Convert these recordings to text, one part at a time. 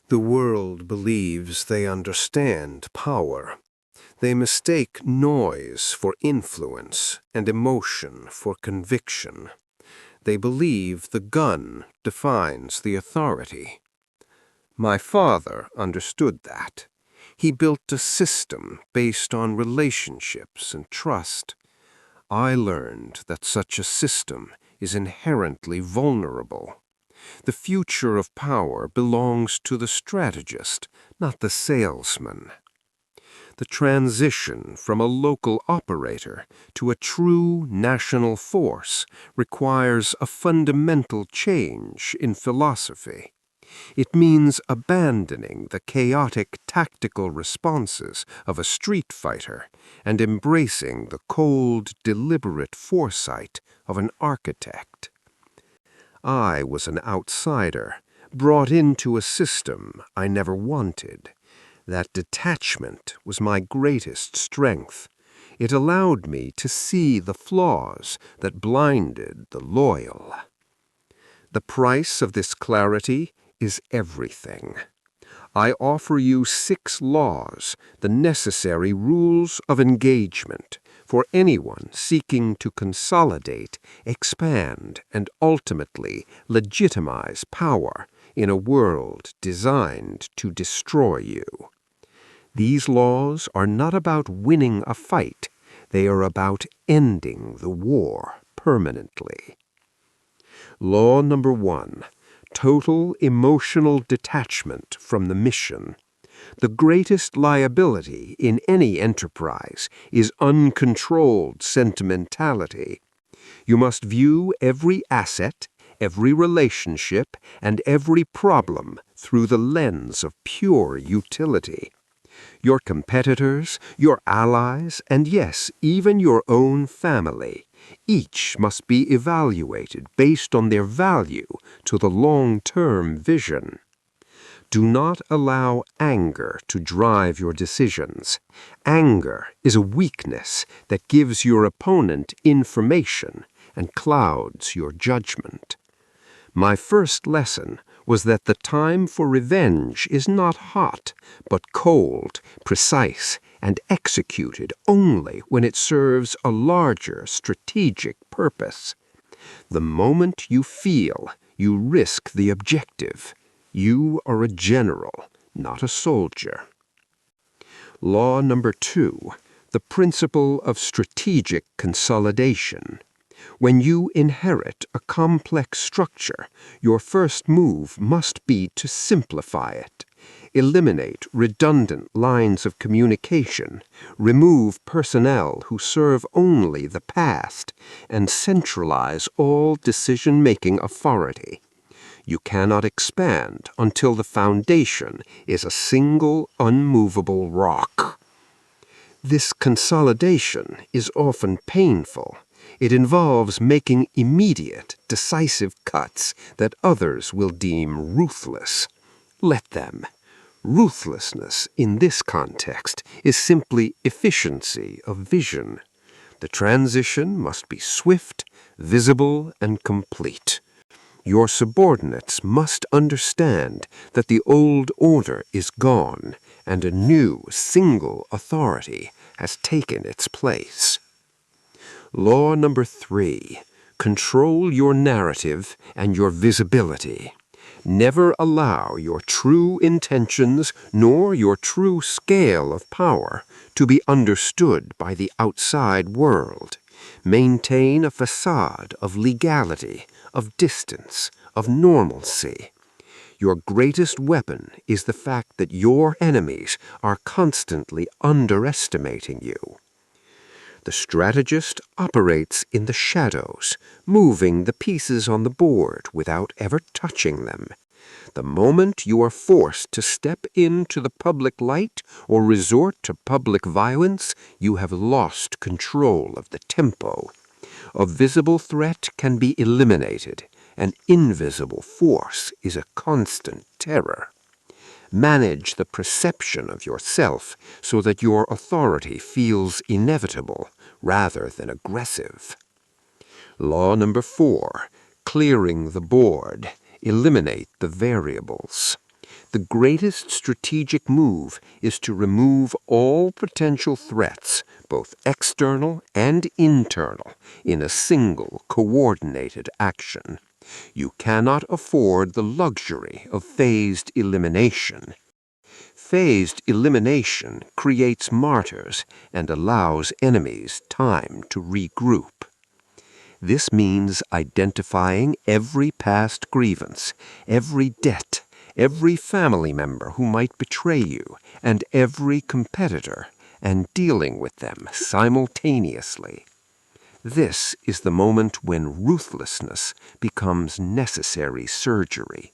The world believes they understand power. They mistake noise for influence and emotion for conviction. They believe the gun defines the authority. My father understood that. He built a system based on relationships and trust. I learned that such a system is inherently vulnerable. The future of power belongs to the strategist, not the salesman. The transition from a local operator to a true national force requires a fundamental change in philosophy. It means abandoning the chaotic tactical responses of a street fighter and embracing the cold, deliberate foresight of an architect. I was an outsider, brought into a system I never wanted. That detachment was my greatest strength. It allowed me to see the flaws that blinded the loyal. The price of this clarity is everything. I offer you 6 laws, the necessary rules of engagement for anyone seeking to consolidate, expand, and ultimately legitimize power in a world designed to destroy you. These laws are not about winning a fight. They are about ending the war permanently. Law number 1. Total emotional detachment from the mission. The greatest liability in any enterprise is uncontrolled sentimentality. You must view every asset, every relationship, and every problem through the lens of pure utility. Your competitors, your allies, and yes, even your own family, each must be evaluated based on their value to the long-term vision. Do not allow anger to drive your decisions. Anger is a weakness that gives your opponent information and clouds your judgment. My first lesson was that the time for revenge is not hot, but cold, precise, and executed only when it serves a larger strategic purpose. The moment you feel, you risk the objective. You are a general, not a soldier. Law number 2, the principle of strategic consolidation. When you inherit a complex structure, your first move must be to simplify it. Eliminate redundant lines of communication, remove personnel who serve only the past, and centralize all decision-making authority. You cannot expand until the foundation is a single unmovable rock. This consolidation is often painful. It involves making immediate, decisive cuts that others will deem ruthless. Let them. Ruthlessness in this context is simply efficiency of vision. The transition must be swift, visible, and complete. Your subordinates must understand that the old order is gone and a new single authority has taken its place. Law number 3. Control your narrative and your visibility. Never allow your true intentions nor your true scale of power to be understood by the outside world. Maintain a facade of legality, of distance, of normalcy. Your greatest weapon is the fact that your enemies are constantly underestimating you. The strategist operates in the shadows, moving the pieces on the board without ever touching them. The moment you are forced to step into the public light or resort to public violence, you have lost control of the tempo. A visible threat can be eliminated. An invisible force is a constant terror. Manage the perception of yourself so that your authority feels inevitable rather than aggressive. Law number 4, clearing the board. Eliminate the variables. The greatest strategic move is to remove all potential threats, both external and internal, in a single coordinated action. You cannot afford the luxury of phased elimination. Phased elimination creates martyrs and allows enemies time to regroup. This means identifying every past grievance, every debt, every family member who might betray you, and every competitor, and dealing with them simultaneously. This is the moment when ruthlessness becomes necessary surgery.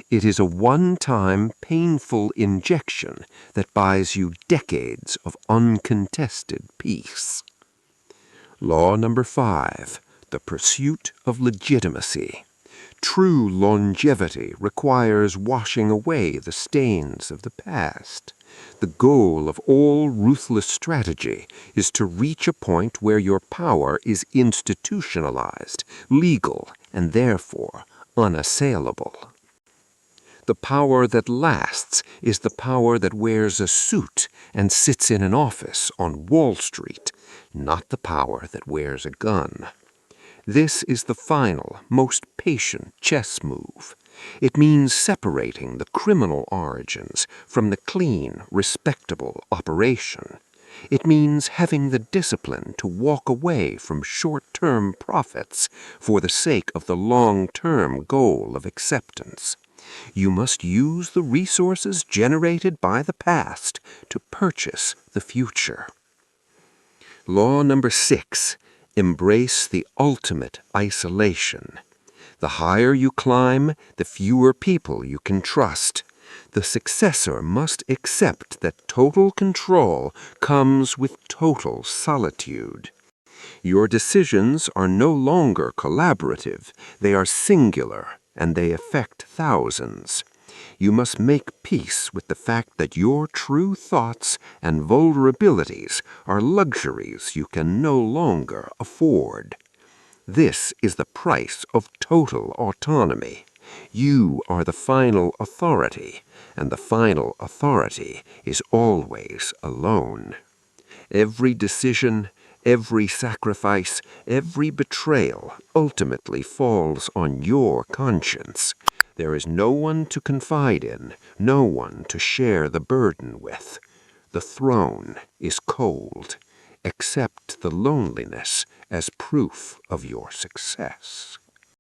It is a one-time, painful injection that buys you decades of uncontested peace. Law number 5. The pursuit of legitimacy. True longevity requires washing away the stains of the past. The goal of all ruthless strategy is to reach a point where your power is institutionalized, legal, and therefore unassailable. The power that lasts is the power that wears a suit and sits in an office on Wall Street, not the power that wears a gun. This is the final, most patient chess move. It means separating the criminal origins from the clean, respectable operation. It means having the discipline to walk away from short-term profits for the sake of the long-term goal of acceptance. You must use the resources generated by the past to purchase the future. Law number 6. Embrace the ultimate isolation. The higher you climb, the fewer people you can trust. The successor must accept that total control comes with total solitude. Your decisions are no longer collaborative. They are singular, and they affect thousands. You must make peace with the fact that your true thoughts and vulnerabilities are luxuries you can no longer afford. This is the price of total autonomy. You are the final authority, and the final authority is always alone. Every decision, every sacrifice, every betrayal ultimately falls on your conscience. There is no one to confide in, no one to share the burden with. The throne is cold. Accept the loneliness as proof of your success.